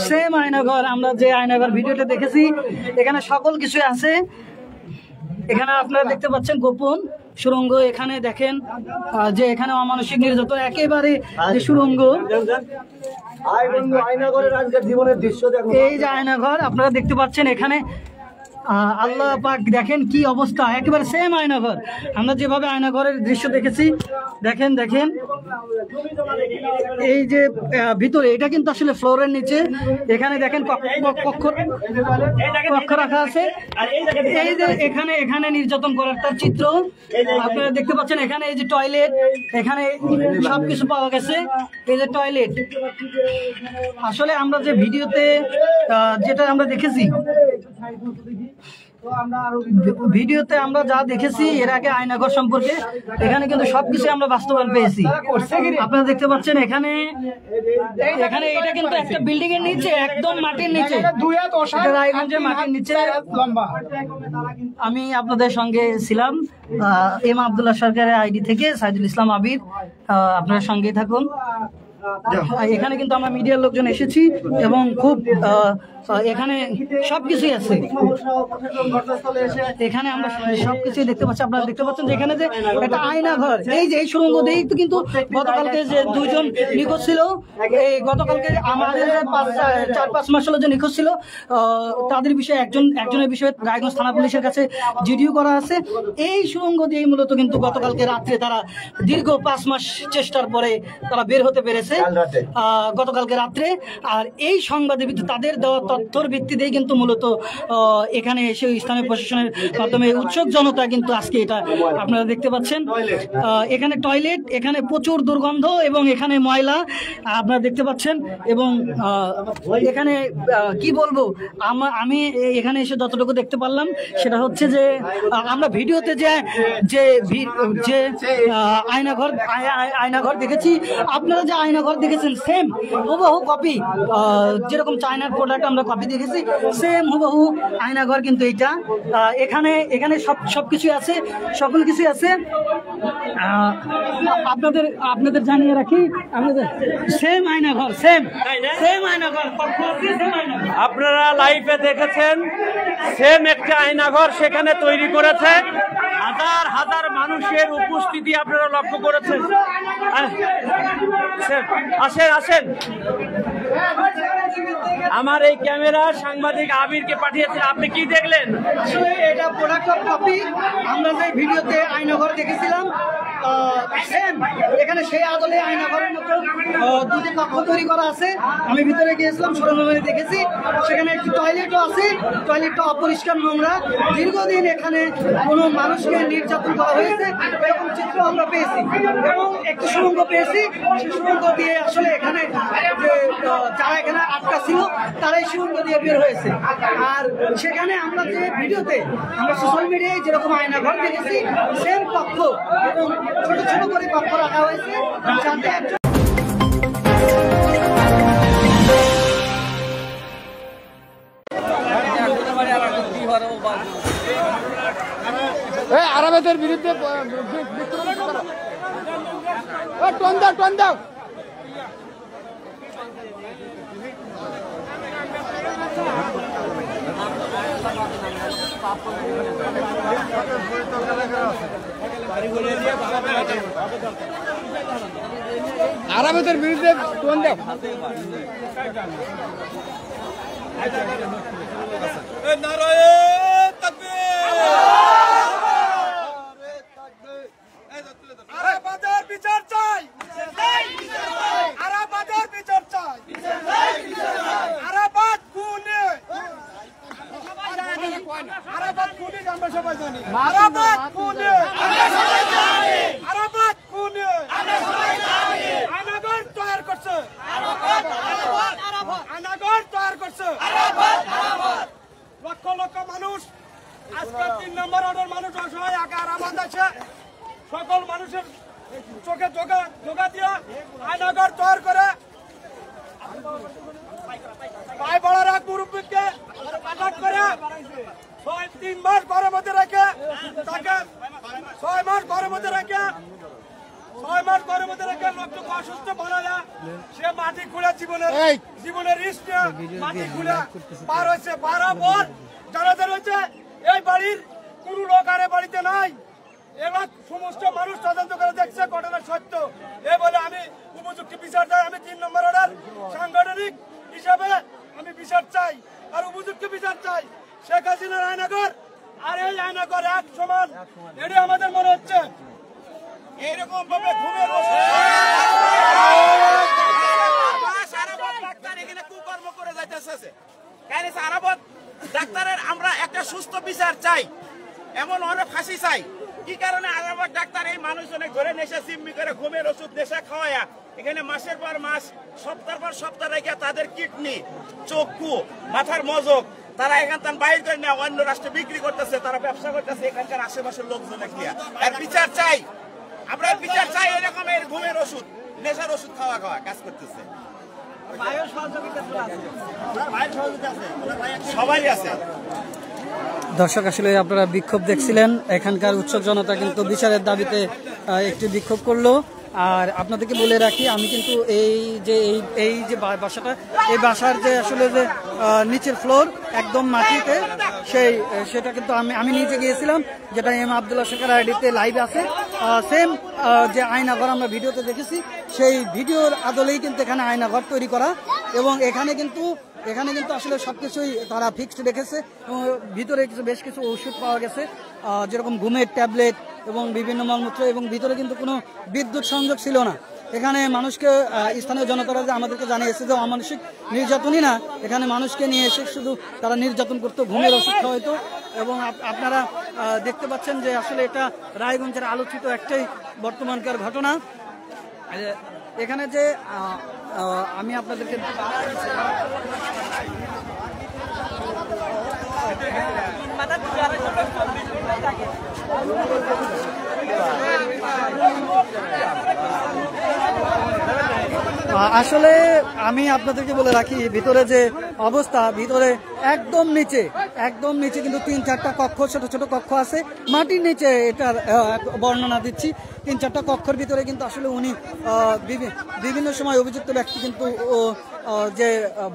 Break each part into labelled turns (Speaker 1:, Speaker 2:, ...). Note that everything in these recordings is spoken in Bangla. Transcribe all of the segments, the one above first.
Speaker 1: সেম আয়নাঘর আমরা যে আয়নাঘর ভিডিওতে দেখেছি এখানে সকল কিছু আছে। এখানে আপনারা দেখতে পাচ্ছেন গোপন সুড়ঙ্গ। এখানে দেখেন যে এখানে অমানসিক নির্যাতন একেবারে যে সুড়ঙ্গ। এই যে আয়নাঘর আপনারা দেখতে পাচ্ছেন এখানে আল্লাহ পাক দেখেন কি অবস্থা, একেবারে সেম আয়নাঘর আমরা যেভাবে আয়নাঘরের দৃশ্য দেখেছি। দেখেন দেখেন এই যে ভিতরে এটা কিন্তু আসলে ফ্লোরের নিচে। এখানে দেখেন কক্ষ রাখা আছে। এই যে এখানে এখানে নির্যাতন করার তার চিত্র আপনারা দেখতে পাচ্ছেন। এখানে এই যে টয়লেট, এখানে সবকিছু পাওয়া গেছে। এই যে টয়লেট, আসলে আমরা যে ভিডিওতে যেটা আমরা দেখেছি, ভিডিওতে আমরা যা দেখেছি এর আগে আয়নাঘর সম্পর্কে, এখানে কিন্তু সবকিছু আমরা বাস্তবায়ন পেয়েছি। আপনারা দেখতে পাচ্ছেন এখানে এখানে এটা কিন্তু একটা বিল্ডিং এর নিচে, একদম মাটির নিচে, রায়গঞ্জের মাটির নিচে। আমি আপনাদের সঙ্গে ছিলাম এম আব্দুল্লাহ সরকারের আইডি থেকে সাইদুল ইসলাম আবির। আপনারা সঙ্গেই থাকুন। এখানে কিন্তু আমরা মিডিয়ার লোকজন এসেছি এবং খুব এখানে সবকিছুই আছে। এখানে আমরা সবকিছুই দেখতে পাচ্ছি। আপনারা দেখতে পাচ্ছেন যে এখানে যে একটা আয়নাঘর, এই যে এই সুড়ঙ্গ দিয়েই তো কিন্তু গতকালকে যে দুইজন নিখোঁজ ছিল, এই গতকালকে আমাদের 4-5 মাস হলো যে নিখোঁজ ছিল তাদের বিষয়ে একজনের বিষয়ে রায়গঞ্জ থানা পুলিশের কাছে জিডিও করা আছে। এই সুড়ঙ্গ দিয়েই মূলত কিন্তু গতকালকে রাত্রে তারা দীর্ঘ 5 মাস চেষ্টার পরে তারা বের হতে পেরেছে গতকালকে রাত্রে। আর এই সংবাদের ভিত্তিতে তাদের দেওয়া তথ্যর ভিত্তিতেই কিন্তু মূলত এখানে এসে স্থানীয় প্রশাসনের মাধ্যমে উৎসুক জনতা কিন্তু আজকে এটা আপনারা দেখতে পাচ্ছেন। এখানে টয়লেট, এখানে প্রচুর দুর্গন্ধ এবং এখানে ময়লা আপনারা দেখতে পাচ্ছেন। এবং এখানে কি বলবো, আমি এখানে এসে যতটুকু দেখতে পারলাম সেটা হচ্ছে যে আমরা ভিডিওতে যে আয়নাঘর দেখেছি, আপনারা যে আয়নাঘর দেখেছেন সেম হুবহু কপি, যেরকম চায়নার প্রোডাক্ট আমরা কপি দেখেছি সেম হুবহু আয়নাঘর কিন্তু এইটা। এখানে এখানে সবকিছু আছে, সকল কিছু আছে। আপনাদের জানিয়ে রাখি, আপনাদের সেম আয়নাঘর, সেম আয়নাঘর
Speaker 2: আপনারা লাইভে দেখেছেন। সেম একটা আয়নাঘর সেখানে তৈরি করেছে, হাজার হাজার মানুষের উপস্থিতি আপনারা লক্ষ্য করেছেন। আসেন আসেন, আমার এই ক্যামেরা সাংবাদিক আবিরকে পাঠিয়েছে। আপনি কি দেখলেন?
Speaker 1: এটা প্রোডাক্ট অফ কপি। আমরা যে ভিডিওতে আয়নাঘর দেখেছিলাম সেম এখানে সেই আদলে আয়নাঘরের মতো দুটি কক্ষ তৈরি করা আছে। আমি ভিতরে গিয়েছিলাম, সরঞ্জামে দেখেছি সেখানে একটি টয়লেটও আছে। টয়লেটটা অপরিষ্কার, নোংরা। দীর্ঘদিন এখানে কোনো মানুষকে নির্যাতন করা হয়েছে এরকম চিত্র আমরা পেয়েছি। এবং একটি সুড়ঙ্গ পেয়েছি, সেই সুড়ঙ্গ দিয়ে আসলে এখানে যে যারা এখানে আটকা ছিল তারাই সুড়ঙ্গ দিয়ে বের হয়েছে। আর সেখানে আমরা যে ভিডিওতে আমরা সোশ্যাল মিডিয়ায় যেরকম আয়নাঘর দেখেছি সেম কক্ষ এবং ছোট ছোট করে কক্ষ রাখা হয়েছে যাতে
Speaker 3: আরামেদের বিরুদ্ধে টন দাও আরামেদের বিরুদ্ধে টন দাও।
Speaker 4: বিচার চাই, বিচার চাই, আরাফাত খুনে, আরাফাত খুনে আমরা সবাই জানি, আরাফাত খুনে, আরাফাত খুনে, আয়নাঘর তৈরি করছে, আয়নাঘর তৈরি করছে লক্ষ লক্ষ মানুষ। আজকে 3 নম্বর অর্ডার মানুষ অসহায় আকার আমার দেশে সকল মানুষের চোখে জোগা দিয়া আয়নাঘর তৈরি করে ভাই বড়ার এক মুরব্বীকে আটক করে 3 মাস ঘরের মধ্যে রেখে তাকে 6 মাস ঘরের মধ্যে রেখে লোককে অসুস্থ বানায় সে মাটি খুঁড়ে জীবনের জীবনের রিস্ক নিয়ে মাটি খুলে পার হয়েছে, পার হওয়ার পর জানাজার হয়েছে এই বাড়ির কোন লোক আর বাড়িতে নাই। এবার সমস্ত মানুষ তদন্ত করে দেখছে ঘটনা সত্য। এ বলে আমি উপযুক্ত বিচার চাই। আমি 3 নম্বর অর্ডার সাংগঠনিক হিসাবে আমি বিচার চাই আর উপযুক্ত বিচার চাই। শেখ হাসিনার আয়নাঘর আর এই আয়নাঘর এক সমান, এটি আমাদের মনে হচ্ছে। এইরকম ভাবে ঘুমের
Speaker 5: ডাক্তার এখানে কুকর্ম করে যাইতেছে। আরাবত ডাক্তারের আমরা একটা সুস্থ বিচার চাই, এমন অনেক ফাঁসি চাই। কি কারণে আরাবত ডাক্তার এই মানুষজনের ঘরে নেশা সিম্মি করে ঘুমের ওষুধ নেশা খাওয়ায়া এখানে মাসের পর মাস সপ্তাহ পর সপ্তাহ রেখে তাদের কিডনি, চক্ষু, মাথার মজক তারা এখান থেকে বাইরে করে নেওয়া অন্য রাষ্ট্রে বিক্রি করতেছে, তারা ব্যবসা করতেছে এখানকার আশেপাশের লোকজন দিয়ে। আর বিচার চাই, আমরা বিচার চাই। এরকম এর ঘুমের ওষুধ নেশার ওষুধ খাওয়া কাজ করতেছে। সবাই আছে।
Speaker 1: দর্শক, আসলে আপনারা বিক্ষোভ দেখছিলেন, এখানকার উৎসুক জনতা কিন্তু বিচারের দাবিতে একটি বিক্ষোভ করলো। আর আপনাদেরকে বলে রাখি, আমি কিন্তু এই যে বাসাটা, এই বাসার যে আসলে যে নিচের ফ্লোর একদম মাটিতে, সেটা কিন্তু আমি নিজে গিয়েছিলাম, যেটা এম আব্দুল্লাহ শেখার আইডিতে লাইভ আছে। সেম যে আয়নাঘর আমরা ভিডিওতে দেখেছি, সেই ভিডিওর আদলেই কিন্তু এখানে আয়নাঘর তৈরি করা। এবং এখানে কিন্তু আসলে সবকিছুই তারা ফিক্সড রেখেছে। এবং ভিতরে বেশ কিছু ওষুধ পাওয়া গেছে, যেরকম ঘুমের ট্যাবলেট এবং বিভিন্ন মলমূত্র। এবং ভিতরে কিন্তু কোনো বিদ্যুৎ সংযোগ ছিল না। এখানে মানুষকে স্থানীয় জনতারা যে আমাদেরকে জানিয়েছে যে অমানসিক নির্যাতনই না, এখানে মানুষকে নিয়ে এসে শুধু তারা নির্যাতন করতো, ঘুমের ওষুধ খাওয়াইতো। এবং আপনারা দেখতে পাচ্ছেন যে আসলে এটা রায়গঞ্জের আলোচিত একটাই বর্তমানকার ঘটনা। এখানে যে আমি আপনাদেরকে আসলে আমি আপনাদেরকে বলে রাখি, ভিতরে যে অবস্থা, ভিতরে একদম নিচে কিন্তু 3-4টা কক্ষ, ছোট ছোট কক্ষ আছে মাটির নিচে। এটার বর্ণনা দিচ্ছি, 3-4টা কক্ষের ভিতরে কিন্তু আসলে উনি বিভিন্ন সময় অভিযুক্ত ব্যক্তি কিন্তু যে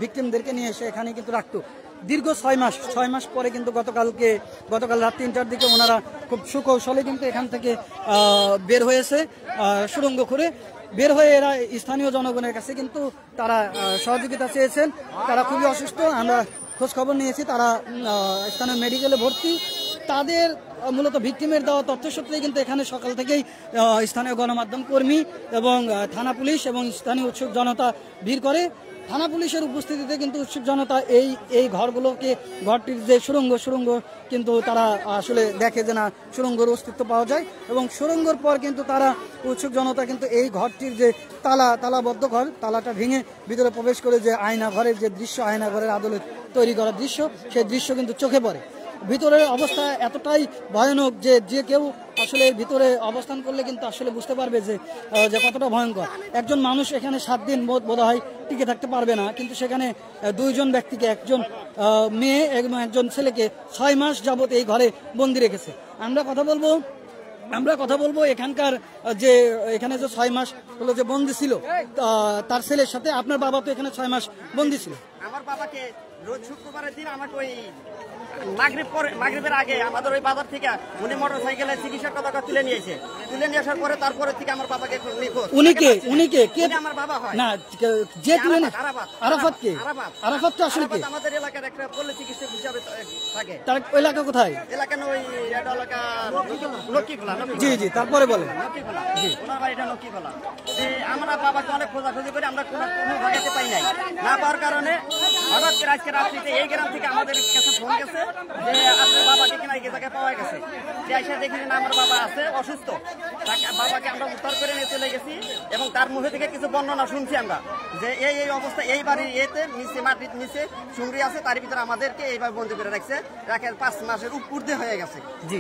Speaker 1: ভিকটিমদেরকে নিয়ে এসে এখানে কিন্তু রাখতো। দীর্ঘ 6 মাস পরে কিন্তু গতকাল রাত 3টার দিকে ওনারা খুব সুকৌশলে কিন্তু এখান থেকে বের হয়েছে, সুড়ঙ্গ করে বের হয়ে এরা স্থানীয় জনগণের কাছে কিন্তু তারা সহযোগিতা চেয়েছেন। তারা খুবই অসুস্থ, আমরা খোঁজ খবর নিয়েছি, তারা স্থানীয় মেডিকেলে ভর্তি। তাদের মূলত ভিকটিমের দেওয়া তথ্য সূত্রে কিন্তু এখানে সকাল থেকেই স্থানীয় গণমাধ্যম কর্মী এবং থানা পুলিশ এবং স্থানীয় উৎসুক জনতা ভিড় করে। থানা পুলিশের উপস্থিতিতে কিন্তু উৎসুক জনতা এই ঘরটির যে সুড়ঙ্গ কিন্তু তারা আসলে দেখে যে না, সুড়ঙ্গের অস্তিত্ব পাওয়া যায়। এবং সুড়ঙ্গর পর কিন্তু তারা উৎসুক জনতা কিন্তু এই ঘরটির যে তালাবদ্ধ ঘর, তালাটা ভেঙে ভিতরে প্রবেশ করে যে আয়নাঘরের যে দৃশ্য, আয়নাঘরের আদলে তৈরি করা দৃশ্য, সেই দৃশ্য কিন্তু চোখে পড়ে। ভিতরের অবস্থা এতটাই ভয়ানক যে কেউ আসলে ভিতরে অবস্থান করলে কিন্তু আসলে বুঝতে পারবে যে কতটা ভয়ঙ্কর। একজন মানুষ এখানে 7 দিন বোধ হয় টিকে থাকতে পারবে না, কিন্তু সেখানে 2 জন ব্যক্তিকে, একজন মেয়ে এবং একজন ছেলেকে 6 মাস যাবত এই ঘরে বন্দি রেখেছে। আমরা কথা বলবো এখানকার যে এখানে যে 6 মাস হলো যে বন্দি ছিল তার ছেলের সাথে। আপনার বাবা তো এখানে 6 মাস বন্দি ছিল।
Speaker 5: আমার বাবাকে রোজ শুক্রবারের দিন আমাকে ওই মাগরিবের আগে আমাদের ওই বাজার থেকে উনি মোটরসাইকেলে চিকিৎসার কথা তুলে নিয়ে আসার পরে তারপরে থেকে আমার বাবাকে নিখোঁজ।
Speaker 1: উনি কে
Speaker 5: আমার বাবা হয়
Speaker 1: না, যে তুলে নিয়ে আরাফাত কে? আরাফাত তো আসলে কে?
Speaker 5: আমাদের এলাকার একটা পল্লী চিকিৎসক হিসাবে থাকে।
Speaker 1: তার এলাকা কোথায়?
Speaker 5: এলাকা ওই এলাকা লক্ষ্মীখোলা।
Speaker 1: জি, তারপরে বলেন।
Speaker 5: লক্ষ্মীখোলা, ওনার বাড়িটা লক্ষ্মীখোলা। আমরা বাবাকে অনেক খোঁজাখুঁজি করে আমরা কোনো জায়গাতে পাই নাই, না পাওয়ার কারণে হঠাৎ করে আজকে রাত্রিতে এই গ্রাম থেকে আমাদের কাছে ফোন গেছে যে আপনার বাবাকে কিনা এই জায়গায় পাওয়া গেছে। যে এসে দেখি না আমার বাবা আছে অসুস্থ, বাবাকে আমরা উদ্ধার করে নিয়ে চলে গেছি। এবং তার মুখে থেকে কিছু বর্ণনা শুনছি আমরা যে এই অবস্থা, এই বাড়ির নিচে মাটির নিচে সুংরি আছে, তার ভিতরে আমাদেরকে এইভাবে বন্দি করে রাখছে, 5 মাসের ঊর্ধ্বে হয়ে গেছে। জি,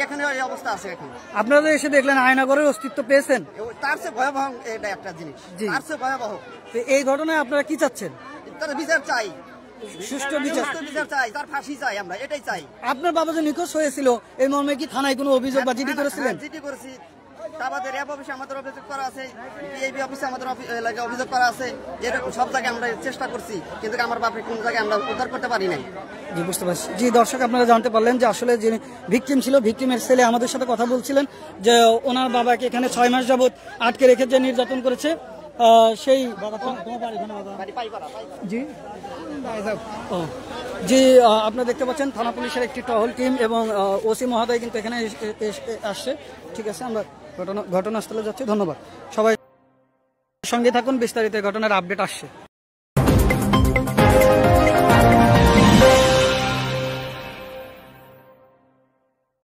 Speaker 5: এখানে এই অবস্থা আছে। এখন
Speaker 1: আপনারা এসে দেখলেন আয়নাঘরের অস্তিত্ব পেয়েছেন,
Speaker 5: তার চেয়ে ভয়াবহ এটা একটা জিনিস, তার চেয়ে ভয়াবহ।
Speaker 1: এই ঘটনায় আপনারা কি চাচ্ছেন?
Speaker 5: তার বিচার চাই,
Speaker 1: সুষ্ঠু বিচার
Speaker 5: চাই, তার ফাঁসি চাই, আমরা এটাই চাই।
Speaker 1: আপনার বাবা যে নিখোঁজ হয়েছিল এই মর্মে কি থানায় কোনো অভিযোগ বা জিডি করেছিলেন?
Speaker 5: জিডি করেছি,
Speaker 6: তারপরে র্যাব অফিসে আমাদের অভিযোগ করা আছে, পিআইবি অফিসে আমাদের অভিযোগ করা আছে, এরকম সব জায়গায় আমরা চেষ্টা করছি, কিন্তু আমার বাপের কোন জায়গায় আমরা উদ্ধার করতে পারি নাই।
Speaker 1: জি, বুঝতে পারছি। জি দর্শক, আপনারা জানতে পারলেন যে আসলে যিনি ভিকটিম ছিল, ভিকটিমের ছেলে আমাদের সাথে কথা বলছিলেন যে ওনার বাবাকে এখানে 6 মাস যাবত আটকে রেখে যে নির্যাতন করেছে সেই জি ও জি আপনারা দেখতে পাচ্ছেন থানা পুলিশের একটি টহল টিম এবং ওসি মহোদয় কিন্তু এখানে আসছে। ঠিক আছে, আমরা ঘটনাস্থলে যাচ্ছি। ধন্যবাদ সবাই, সঙ্গে থাকুন, বিস্তারিত ঘটনার আপডেট আসছে।